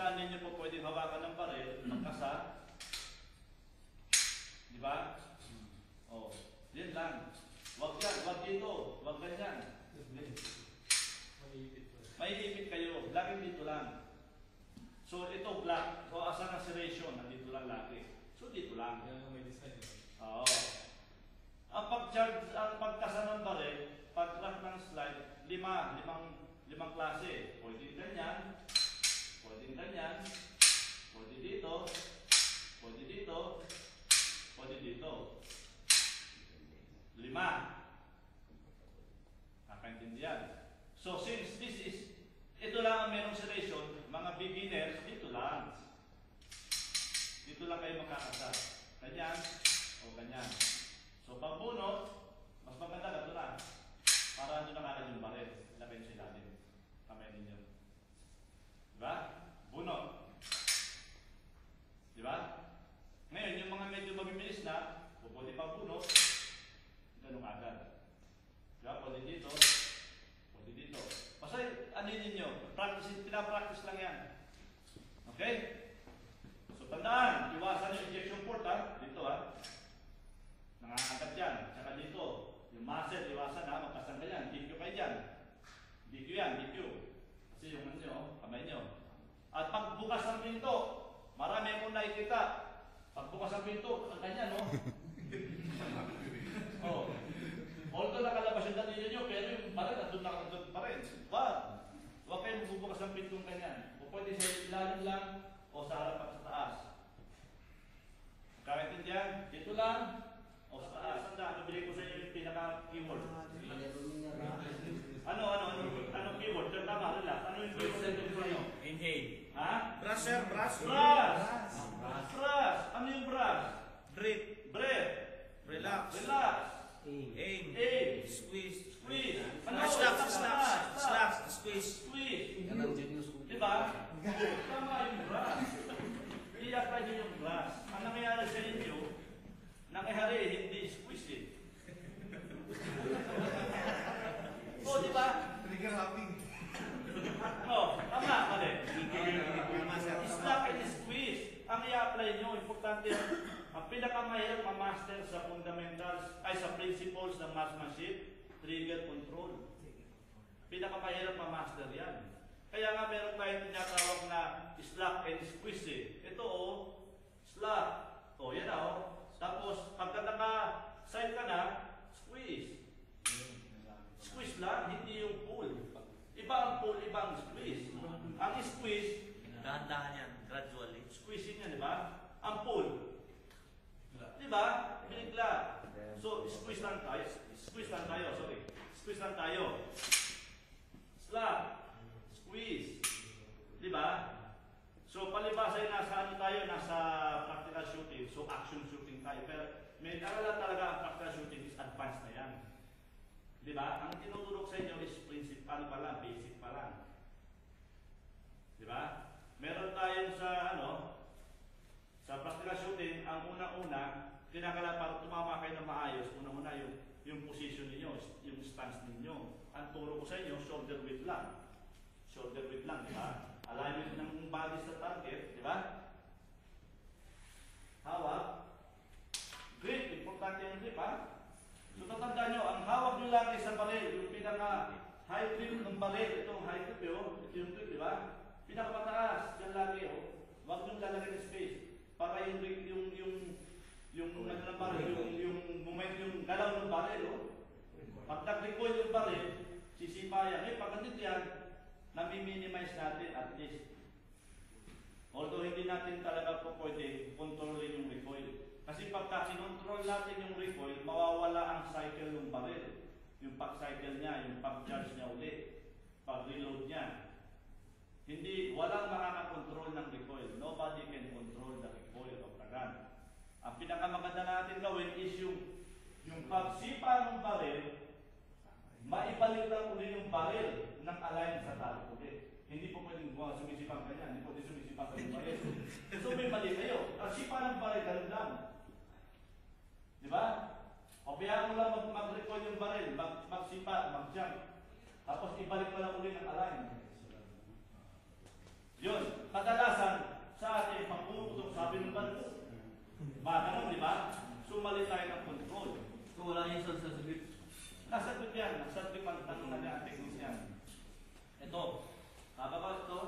saan ninyo po pwedeng hawakan ng baril, magkasa. Di ba? O, yan lang. Huwag yan, huwag dito, huwag ganyan. Maiipit kayo, laging dito lang. So, ito black. So, asan ang serration? Nandito lang lagi. So, dito lang. Yan may design. Oo. Ang pag-charge, ang pagkasa ng baril, pag-track ng slide, limang klase. Pwede ganyan, pwede ganyan, pwede dito, pwede dito, pwede dito. 5. Nakaintindihan? So since this is, ito lang ang merong serration, mga beginners, dito lang. Dito lang kayo makakasa. Ganyan, o ganyan. So pag bunot, mas maganda gato na. Para ando na kagad yung baril. Ilagay nyo sa ilalim. Kamay ninyo. Diba? Bunot. Diba? Ngayon, yung mga medyo mabibilis na, pwede pa bunot, ganun agad. Diba? Pwede dito, pwede dito. Basta ano ninyo, pinapractice lang yan. Okay? So tandaan, iwasan yung injection port ha. Dito ha. Nangangagat yan. Tsaka dito, yung muscle, iwasan ha. Magkasan ka yan. DQ kayo dyan. DQ yan, DQ. Kasi yung ano nyo, kamay nyo. At pagbukas ng pinto, marami akong nakikita. Pagbukas ng pinto, ang ganyan no? Oh. Although nakalabas yung dalilo nyo, pero yung baril, nandun pa rin. Huwag kayo magbubukas ng pintong ganyan. O pwede sa ilalim lang o sa harap at sa taas. Kakaintindihan? Dito lang o sa taas. Sanda, nabili ko sa inyo yung pinaka-keyword. Ano keyword? Tama, relax. Ano yung keyword nyo? Inhale. Ha? Brush, sir. Brush. Brush. Ano yung brush? Breathe. Breath. Relax. Relax. Aim. Squeeze. Squeeze. Slaps. Squeeze. Squeeze. Diba? Tama yung brush. I-apply nyo yung brush. Ang nangyayari sa inyo, nangyayari, hindi squeeze eh. O, diba? Trigger happy. O, tama, mali. Slap and squeeze. Ang i-apply nyo, importante yan. Ang pinakamahirap ma-master sa fundamentals, ay sa principles ng marksmanship, trigger control. Pinakamahirap ma-master yan. Kaya nga meron tayong tinatawag na slap and squeeze eh. Ito slap. Yan Tapos, pagka naka-side ka na, squeeze. Squeeze lang, hindi yung pull. Iba ang pull, iba ang squeeze. Ang squeeze, Dahan-dahan yan. Gradually. squeezing yan, di ba? Ang pull. Di ba? Binigla. So, squeeze lang tayo. Squeeze lang tayo. Slap. Squeeze. Di ba? So, palibasa ay nasa ano tayo? Nasa practical shooting. So, action shooting tayo. Pero, may arala talaga ang practical shooting is advanced na yan. Di ba? Ang tinutulog sa inyo is principal pa lang, basic pa lang. Di ba? Meron tayong sa practical shooting, ang unang-una, kinakala para tumama kayo ng maayos, unang-una yung position ninyo, yung stance ninyo. Ang turo ko sa inyo, shoulder width lang. Shoulder width lang, di ba? Alignment ng body sa target, di ba? Hawak. Grip, importante yung grip, ha? So, tatandaan nyo, ang hawak nyo lagi sa baril, yung pinaka-high grip ng baril, itong high grip ito yung grip, di ba? Pinakapataas, yan lagi, Huwag nyo lalagay ng space. Para yung moment, yung galaw ng baril, Pag nag-recoil yung baril, sisipa yan. Pag ganito yan, nami-minimize natin at least. Although hindi natin talaga po pwede kontrolin yung recoil. Kasi pagka kinontrol natin yung recoil, mawawala ang cycle ng baril. Yung pag-cycle niya, yung pag-charge niya ulit, pag-reload niya. Walang makakakontrol ng recoil. Nobody can control the recoil of the gun. Ang pinakamaganda natin gawin is yung pagsipa ng baril, maibalik lang ulit yung baril ng align sa target ulit. Hindi po pwedeng sumisipang ganyan, hindi pwedeng sumisipang sa baril. So may mali kayo. Ang sipa ng baril, ganun lang. Di ba? O kaya mo lang mag-recoil yung baril, magsipa, mag-jump. Tapos ibalik mo lang ulit ng align. Yun. kadalasan sa ating pagpuputok, sabi ng banto. Ganun, di ba? Sumali tayo ng control. So wala yung sa grip. Nasa grip yan. Nasa grip ang tanong na ang techniques yan. Ito. Bababa ito.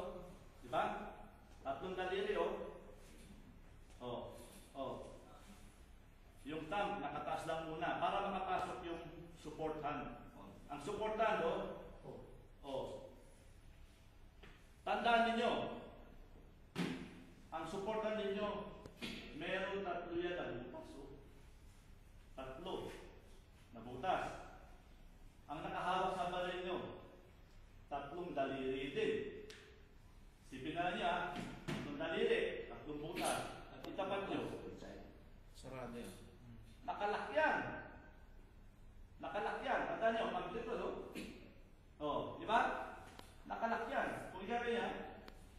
Di ba? Tatlong daliri, oh. Oh. Oh. Yung thumb, nakataas lang muna para makapasok yung support hand. Ang support hand, oh. Oh. Tandaan ninyo, ang support hand ninyo, meron tatlo yan na butas, oh. Tatlo na butas. Ang nakahawak sa baril nyo, tatlong daliri din. Sipin na niya, tatlong daliri, tatlong butas. At itapat nyo, Sarado yan. nakalak yan. Nakalak yan. Tandaan nyo, pag dito, no? Oh, di ba? Nakalak yan. Kung ikaw yan,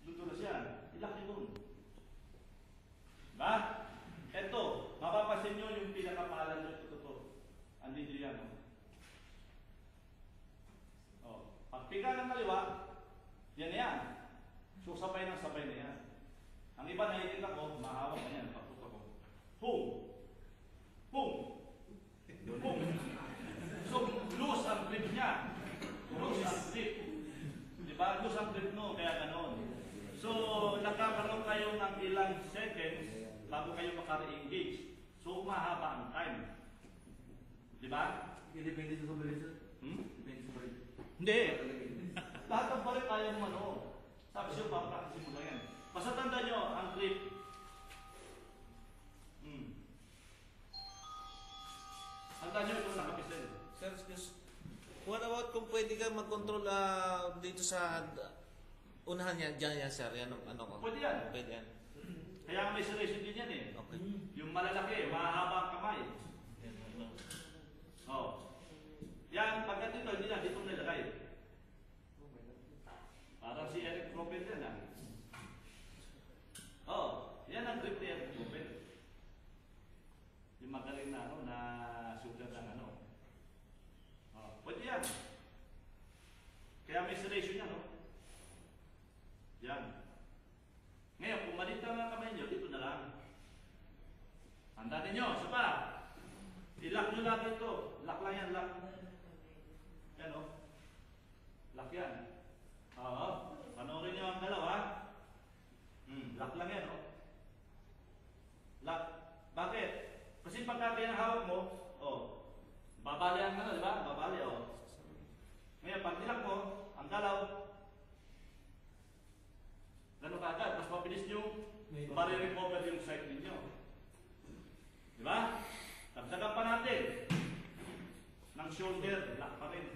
dudulas yan. Ilak nyo dun. Diba? Ito, mapapasin nyo yung pinakapalan nyo. Ito. Andito yan, no? Oh. Pag pika ng kaliwa, yan na yan. So, sabay ng sabay na yan. Ang iba nakikita ko, mahawak na yan. Pagputo ko. Boom! Boom! Boom! So, loose ang grip niya. Loose ang grip. Diba? Loose ang grip no, kaya ganon. So, nagkakaroon kayo ng ilang seconds bago kayo maka-re-engage. So, mahaba ang time. Diba? Depende sa baril, sir. Depende sa baril. Hindi. Lahat ng balik kaya mo ano. Sabi siya, papractice mo lang yan. Basta tanda nyo, ang grip. Tanda nyo itong nakapisil. Sir, what about kung pwede ka mag-control dito sa unahan yan, dyan yan, sir? Yan, ano ko? Pwede yan. Pwede yan. Kaya may serration din yan eh. Okay. Yung malalaki, mahaba ang kamay. Oh. Yan, pagkat dito, hindi na, dito nilagay. Parang si Eric Propel yan ah. Oh, yan ang grip ni Eric Propel. Yung magaling na ano, na shooter ng ano. Oh, pwede yan. Kaya may serration yan, no? Yan. Ngayon, kung maliit lang ang kamay nyo, dito na lang. Tandaan ninyo, isa pa. I-lock nyo lang ito. Lock lang yan, lock. Yan, o. Lock yan. Oo. Panoorin nyo ang dalawa. Lock lang yan, o. Lock. Bakit? Kasi pagka pinahawak mo, babali ang ano, di ba? Babali, o. Ngayon, pag nilak mo, ang galaw, gano'n ka agad, mas mabilis nyo marirecover yung sight ninyo. Di ba? Tagdagan pa natin ng shoulder, lock pa rin.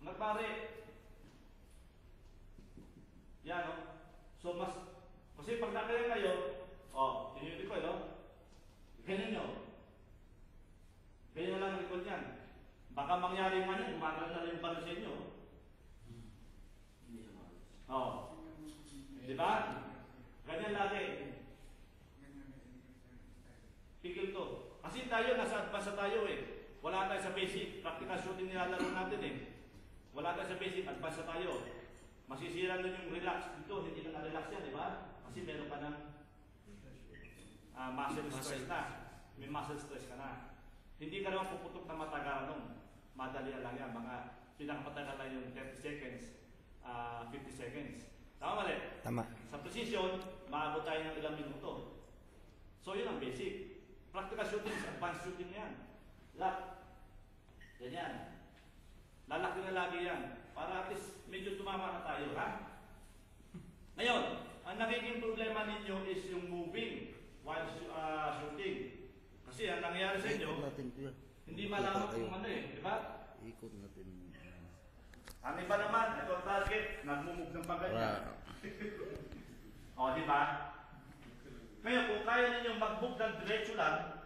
Mga pare, yan o. So mas, kasi pag nakaya kayo, tinulit ko no? Ganyan nyo. Ganyan lang record yan. Baka mangyari man yan, umagal na rin para sa inyo. Di ba? Ganyan lagi. Pigil to. Kasi tayo, nasa advance tayo eh. Wala tayo sa basic. Practical shooting nilalaro natin eh. Wala tayo sa basic, advance tayo. Masisira nun yung relax. Dito, hindi ka na-relax yan, di ba? Kasi meron ka ng muscle stress na. May muscle stress ka na. Hindi ka naman puputok na matagalan nun. Madali lang yan. Mga pinakamatagal lang yung 30 seconds, 50 seconds. Tama mali? Tama. Sa precision, maabot tayo ng ilang minuto. So yun ang basic. Practical shooting, advanced shooting yan. Lock. Ganyan. Lalaki na lagi yan. Para at least medyo tumama na tayo, ha? Ngayon, ang nagiging problema ninyo is yung moving while shooting. Kasi ang nangyayari sa inyo, hindi malaman kung ano eh, di ba? Ikot natin. Ang iba naman, ito ang target, nagmumove ng pagganyan. Di ba? Ngayon, kung kaya ninyo mag-move ng diretso lang,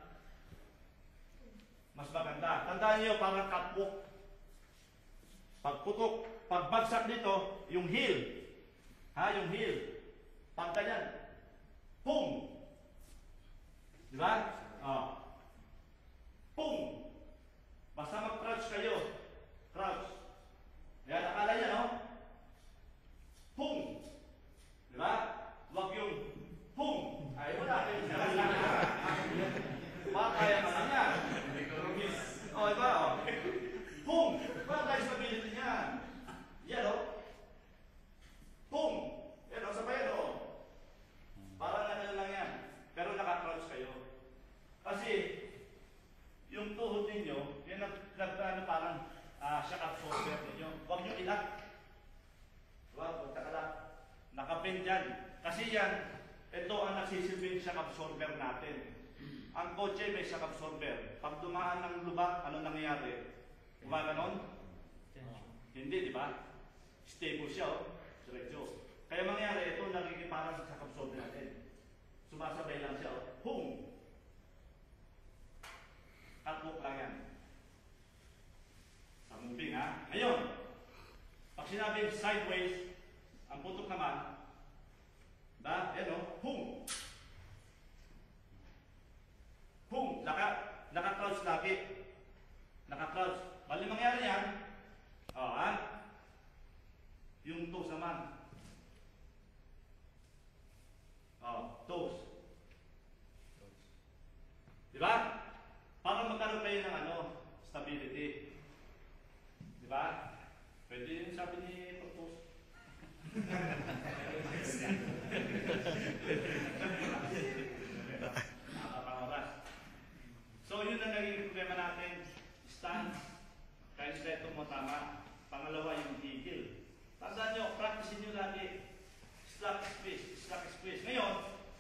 mas maganda. Tandaan niyo, parang catwalk. Pagputok, pagbagsak dito, yung heel. Yung heel. Pag ganyan, boom! Di ba? Boom! Basta mag-crouch kayo. Crouch. Yan, akala niya, no? Boom! Di ba? Ito ang nagsisilbing shock absorber natin. Ang kotse may shock absorber. Pag dumaan ng lubak, ano nangyayari? Gumaganon? Hindi, di ba? Stable siya, oh. Diretso. Kaya mangyayari, ito nagiging parang sa shock absorber natin. Sumasabay lang siya, oh. Boom! Katbuk lang yan. Sa moving, ha? Ngayon, pag sinabing sideways, ang putok naman, yan, oh. Boom! Boom! Naka-crouch lagi. Naka-crouch. Bali mangyari yan. Yung toes naman. Toes. Diba? Para magkaroon kayo ng stability. Diba? Pwede yung sabi ni Pagpus. So yun ang naging problema natin. Stance. Kaya sila itong mo tama. Pangalawa yung tigil. Tandaan nyo, practicein nyo lagi. Slack space, slack space. Ngayon,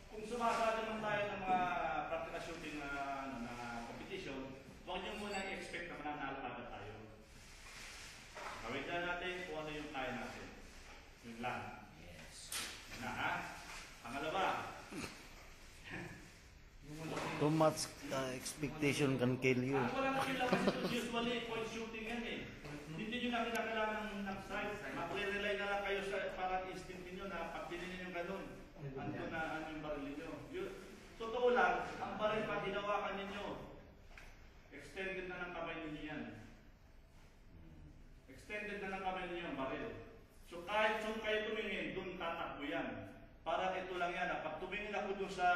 kung sumasali naman tayo ng mga practical shooting na competition, huwag nyo muna i-expect na mananalo agad tayo. Gawin na natin kung ano yung kaya natin. Yun lang. Yes. Na ha? Pangalawa. Too much expectation can kill you. Ako lang kailangan ito. Usually, point shooting yan eh. Hindi nyo na kailangan ng sight. Mag-rely na lang kayo sa parang instinct ninyo na pag pininin yung ganun, ando na yung baril ninyo. Totoo lang, ang baril pa hinawakan ninyo. Extended na ng kamay ninyo yan. Extended na ng kamay ninyo ang baril. So kahit saan kayo tumingin, dun tatakbo yan. Parang ito lang yan. Pag tumingin ako dun sa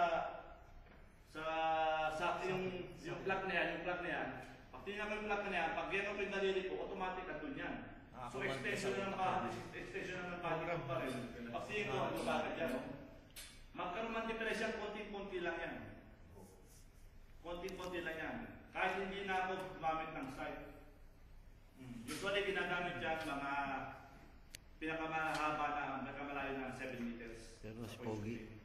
yung plug na yan, pag tingnan ko yung plug na yan, pag gano'n ko yung dalili ko, automatic at dun yan. So extension na ng body ko pa rin. Pag tingin ko, ano bakit yan? Magkaroon man depression, konti-konti lang yan. Konti-konti lang yan. Kahit hindi na ako gumamit ng sight. Usually ginagamit dyan mga pinakamahaba na, pinakamalayo na 7 meters. Pero spogi.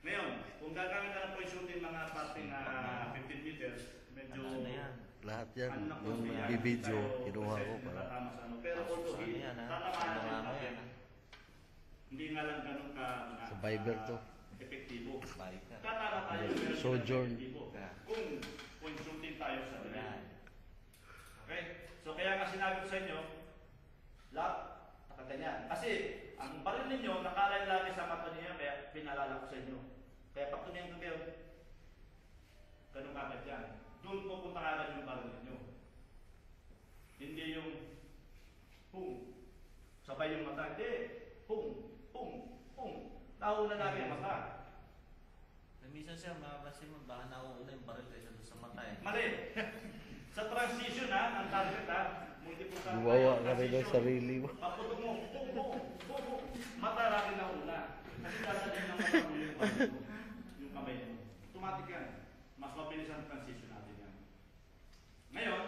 Ngayon, kung gagamit ka ng point shooting mga parting na 15 meters, medyo Lahat yan, ano yung yan, bibidyo, tayo kinuha ko process, para. natatama sa ano. Pero although tatamaan din natin, hindi nga lang ganun ka Sa Viber to. epektibo. Viber. Tatama tayo pero Sojourn. epektibo. Kung point shooting tayo sa ganyan. Okay? So kaya nga sinabi ko sa inyo, lahat nakaganyan. Kasi ang baril ninyo nakalay lagi sa mata niya, kaya pinalala ko sa inyo. Kaya pag tumingin ko kayo, ganun agad yan. Doon pupunta agad yung baril ninyo. Hindi yung pum. Sabay yung mata. Hindi. Pum. Pum. Pum. Nauna lagi ang mata. Minsan siya, makapansin mo, baka nauuna yung baril kaysa doon sa mata eh. Mali. Sa transition ng target multiple target. Gumawa ka rin ng sarili mo. Paputok mo. Pum. Pum. Pum. Pum. Mata lagi nauna. Kasi dadalhin ng mata mo yung baril mo. Yung kamay mo. Automatic yan. Mas mabilis ang transition natin yan. Ngayon,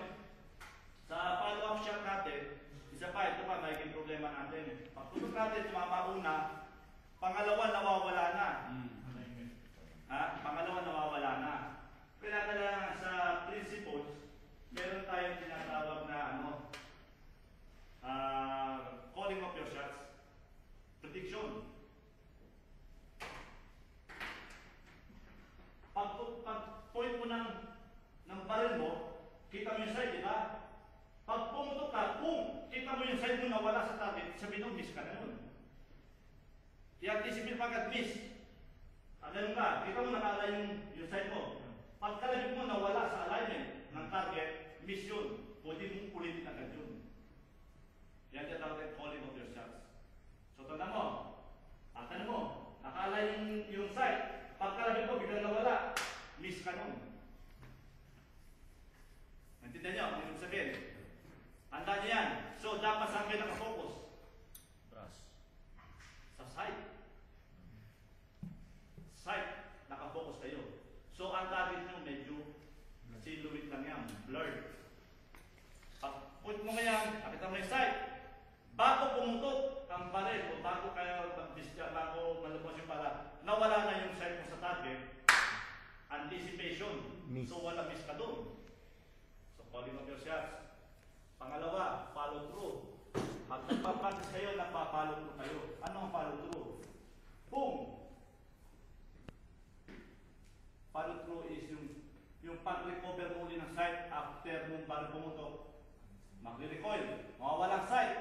sa follow-up shot natin, isa pa, ito pa, naging problema natin. Pagputok natin, tumama una, pangalawa, nawawala na. Pangalawa, nawawala na. Kaya talaga sa principles, meron tayong tinatawag na calling of your shots. Prediction. Pag point mo ng baril mo, kita mo yung side, di ba? Pag pumutok ka, kita mo yung side mo na wala sa target, sabihin mo, miss ka na yun. I-anticipate pagkat miss. Ganun ka, kita mo nakala yung side mo. Pag kalabit mo na wala sa alignment ng target, miss yun. Pwede mong ulitin agad yun. Yan yung target calling of your shots. So tanda mo, nakala yung side, pag kalabit mo, biglang nawala, miss ka nun. Naintindihan niyo kung ibig sabihin? Tandaan niyo yan. So, dapat saan kayo nakafocus? Brass. Sa sight. Sight, nakafocus kayo. So, ang target niyo medyo silhouette lang yan, blurred. Pag point mo ngayon, nakita mo yung sight. Bago pumutok ang baril o bago kayo bago malabas yung pala, nawala na yung sight yung pag-recover mo uli ng sight after nung baril pumutok, magre-recoil, mawawala ang sight.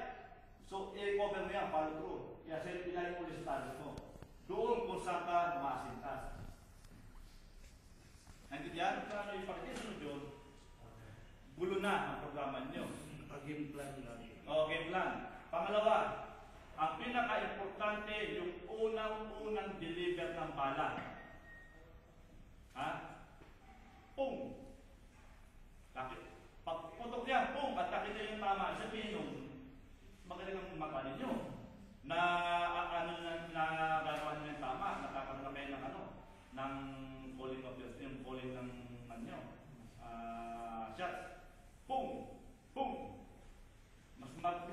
So, i-recover mo yan, follow through. Ilayin mo ulit sa target mo. Doon kung saan ka maasintas. Naintindihan? Kung ano yung pagkisunod yun, gulo na ang programa nyo. Game plan lang. O, game plan. Pangalawa, ang pinaka-importante yung unang deliver ng bala. Ha? Pung! Pagputok niya, pung! At nakita yung tama. Sabihin yung magaling ang mapa ninyo na gagawa nyo yung tama. Nakakaroon na kayo ng ng calling of yung calling ng shots. Pung! Pung!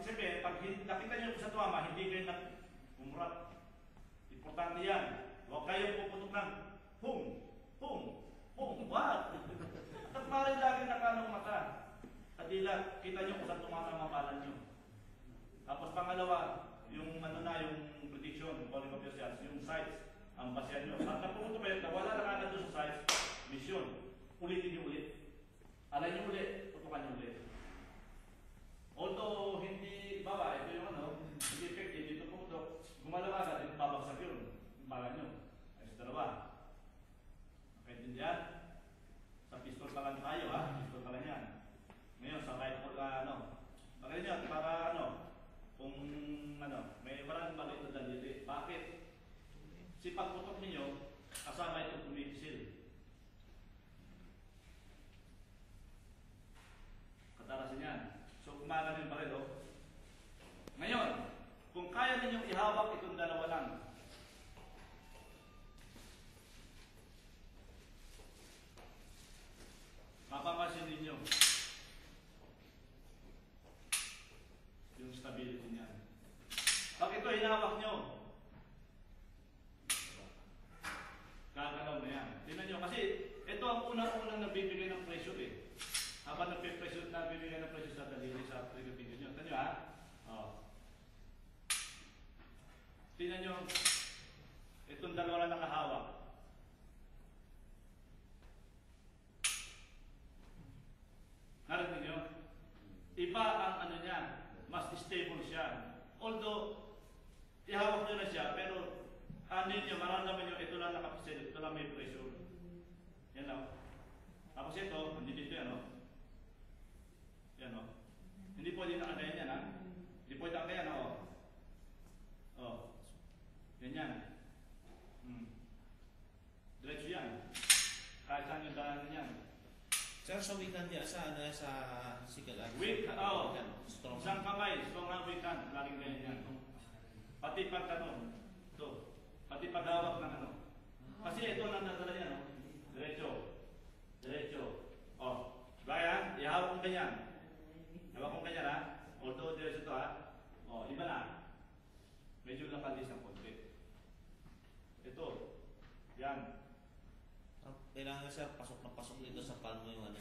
Sabihin, pag nakita nyo sa tuwama, hindi kayo nag-umrat. Importante yan. Huwag kayong puputok ng pung! Pung! Pung! What? At maaaring lagi nakanong mata. Kadila, kita nyo kung saan tumatama balan nyo. Tapos pangalawa, yung yung prediction, calling of your shots, yung sights, ang basyan nyo. At napupunto kayo, nawala na kagad doon sa sights, mission. Ulitin nyo ulit. Alay nyo ulit, tutukan nyo ulit. Although hindi baba, ito yung hindi effective, dito pumutok, gumalaw agad, yung babagsak yun, yung bala nyo. Ay sa dalawa. Nakaintindihan? Sa pistol pa lang tayo, ha? Pistol pa lang yan. Ngayon, sa rifle ka, magaling nyo, para kung may maraming bagay ito dito. Bakit? Si pagputok ninyo, kasama itong pumipisil. Katarasin yan. So, umaga yung baril, Ngayon, kung kaya ninyong ihawak itong dalawa lang, mapapansin ninyo yung stability niya. Pag ito hinawak nyo, gagalaw na yan. Tingnan nyo, kasi ito ang unang-unang nabibigay ng pressure Habang nabibigay ng pressure sa daliri sa trigger finger nyo. Tingnan nyo Tingnan nyo, itong dalawa lang nakahawak. Narinig nyo? Iba ang niya, mas stable siya. Although, ihawak nyo na siya, pero nyo, maramdaman nyo, ito lang nakapisil, ito lang may pressure. Yan lang. Tapos ito, hindi dito yan, Yan, Hindi pwede nakagayan yan, Hindi pwede nakagayan, Yan. Diretso yan. Kahit saan yung daan yan. Sir, sa weekend niya, sa sigalan? Strong. Isang kamay, strong ang weekend. Laging ganyan yan. Pati pagtanong. Ito. Pati paghawak ng Kasi ito nang nadala yan, Diretso. Gaya, ihawak kong ganyan. Hawak kong ganyan, Although diretso ito, iba na. Medyo nakalis ang konti. Ito. Yan. Kailangan sir, pasok na pasok dito sa palmo yung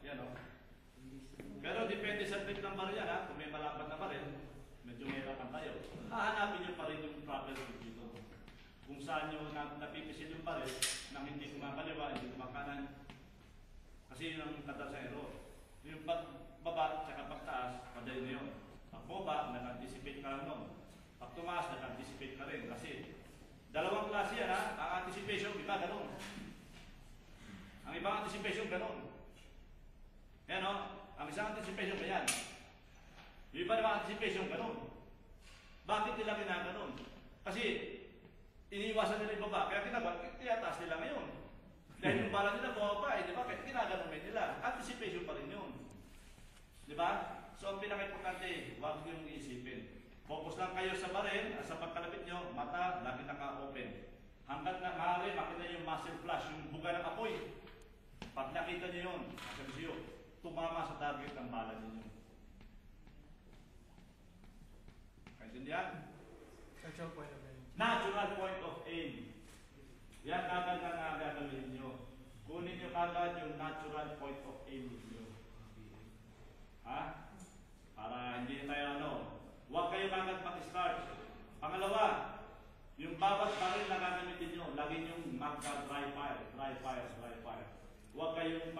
Yan Pero depende sa trip ng baril yan, Kung may malapad na baril, medyo may hirapan tayo. Hahanapin nyo pa rin yung proper route dito. Kung saan nyo napipisil yung baril, nang hindi kumakaliwa, hindi kumakanan. Kasi yun ang kadal sa error. Yung pagbaba, tsaka pagtaas, padali na yun. Pagbaba, nag-anticipate ka lang nun. Pag tumaas, nag-anticipate ka rin. Kasi dalawang klase yan, Ang anticipation, iba ganun. Ang ibang anticipation, ganun. Yan, Ang isang anticipation, ganyan. Yung iba naman anticipation, ganun. Bakit nila ginaganon? Kasi iniiwasan nila yung baba. Kaya tinataas nila ngayon. Dahil yung bala nila bumaba, di ba? Kaya ginaganon nila. Anticipation pa rin yun. Di ba? So, ang pinaka-importante, huwag nyo iisipin. Focus lang kayo sa baril, sa pagkalapit nyo, mata, lagi naka-open. Hanggat na maaari, makita yung muzzle flash, yung buga ng apoy. Pag nakita nyo yun, siyo, tumama sa target ng bala ninyo. Kaintindihan? Natural point of aim. Yan agad ang gagawin nyo. Kunin nyo agad yung natural point of aim ninyo. Para hindi tayo Huwag kayo agad mag-start. Pangalawa, yung bawat baril na gagamitin nyo, lagi nyong magka dry fire. Huwag kayong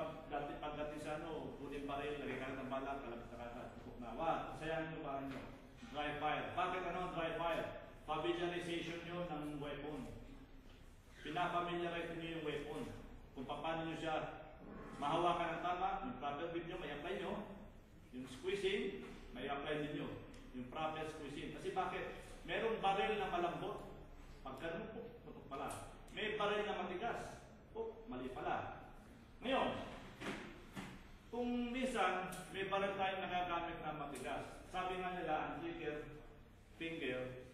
pagdating sa ano, kunin pa rin, lagay ka ng bala, kalapit na kata, tukok na. Huwag, sayang nyo ba nyo? Dry fire. Bakit ano ang dry fire? Familiarization nyo ng weapon. Pinafamiliarize nyo yung weapon. Kung paano nyo siya mahawakan ng tama, yung proper grip nyo, may apply nyo. Yung squeezing, may apply din nyo. Yung proper squeezing. Kasi bakit? Merong baril na malambot. Pagka putok pala. May baril na matigas. Mali pala. Ngayon, kung minsan may baril tayong nagagamit na matigas, sabi nga nila, ang trigger finger,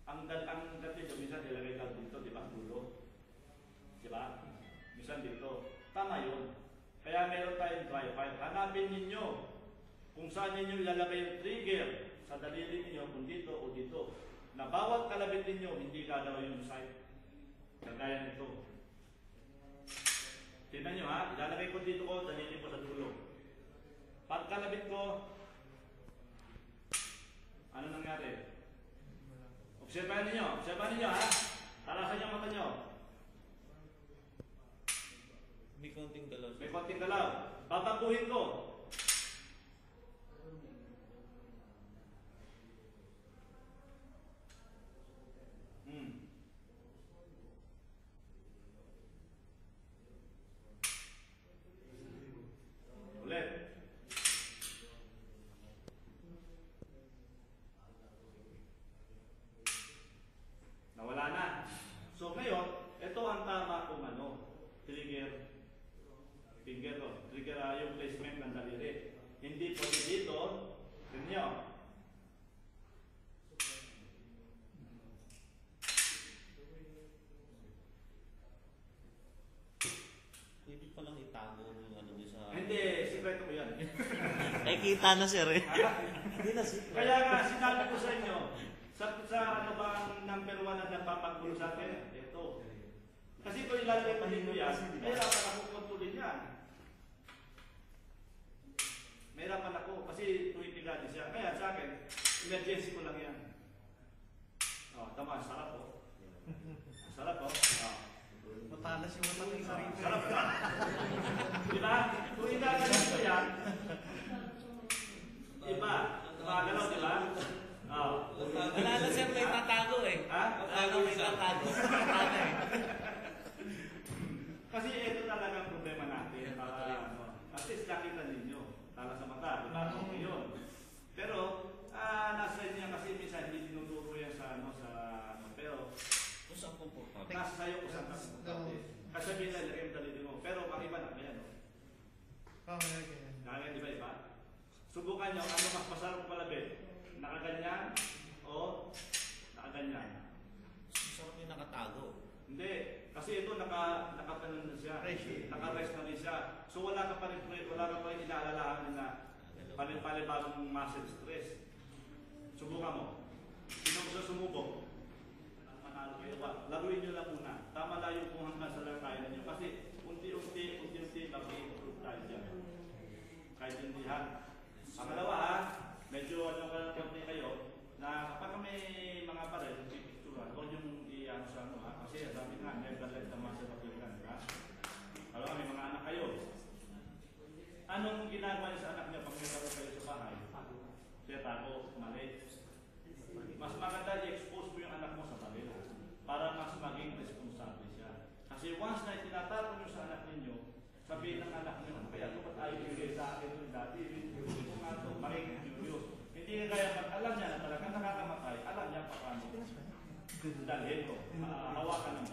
ang gatilyo, minsan nilagay lang dito, di ba? Dulo. Di ba? Minsan dito. Tama yun. Kaya meron tayong dry fire. Hanapin ninyo kung saan ninyo ilalagay yung trigger sa daliri ninyo, kung dito o dito. Na bawat kalabit ninyo, hindi gagawin yung sight. Kagaya nito. Tingnan nyo ha, ilalagay ko dito ko, daliri ko sa dulo. Pag kalabit ko, ano nangyari? Obserbahan ninyo ha. Tarasan nyo ang mata nyo. May konting galaw. May konting galaw. Babaguhin ko. Ulit. Nawala na. So ngayon, ito ang tama kung ano. Trigger finger ko. Trigger yung placement ng daliri. Hindi pwede dito. Tignan nyo. Pwede palang itago yung ano doon sa... Hindi, sikreto ko yan. Ay, kita na sir eh. Hindi na sir. Kaya nga, sinabi ko sa inyo, sa ano ba ang number 1 na napapagulo sa atin? Ito. Kasi ito ilalagay pa dito yan, mahirapan ako kontrolin yan. Mahirapan ako kasi tuwitigan siya. Kaya sa akin, emergency ko lang yan. Oh, tama, sarap po. Sarap po. Oh. Matalas yung mata ng sarili. Sarap ka. Di ba? Kung inagalan ko yan, iba. Gumagalaw, di ba? Oh. Wala na sir, may tatago eh. Ha? Wala may tatago. Tatago eh. Kasi ito talaga ang problema natin. Para, at least nakita ninyo. Tala sa mata. Di ba? Okay yun. Pero, nasa inyo kasi minsan hindi tinuturo yan sa pero Kung saan komportable. nasa sa'yo kung saan komportable. Kasi binalagay yung dalili mo. Pero makiba na. Ayan, no? Kaya di ba iba? Subukan nyo, ano mas masarap palabit? Nakaganyan o nakaganyan? Sarap yung nakatago. Hindi. Kasi ito nakapanan na siya. Naka-rest na rin siya. So wala ka pa rin inaalalahan na palibagong muscle stress. Subukan mo. Sino gusto sumubok? Manalo kayo ba? Laruin nyo lang muna. Tama lang yung kung hanggang sa lakayan ninyo. Kasi unti-unti mag-i-improve tayo dyan. Kahit hindi ha. Pangalawa ha, medyo konti kayo na kapag may mga baril, pipicturan, huwag yung i-ano sa ano ha. Kasi sabi nga, never let the muscle appearan. Alam may mga anak kayo. Anong ginagawa niyo sa anak niyo pag may baril kayo sa bahay? Siya tago, mali. Mas maganda i-expose mo yung anak mo sa baril para mas maging responsable siya. Kasi once na itinatago niyo sa anak ninyo, sabihin ng anak niyo, kaya ito ba't ayaw bigay sa akin yung dati? Maging curious. Hindi kaya pag alam niya na talagang nakakamatay, alam niya pa paano dalhin ko, hawakan ng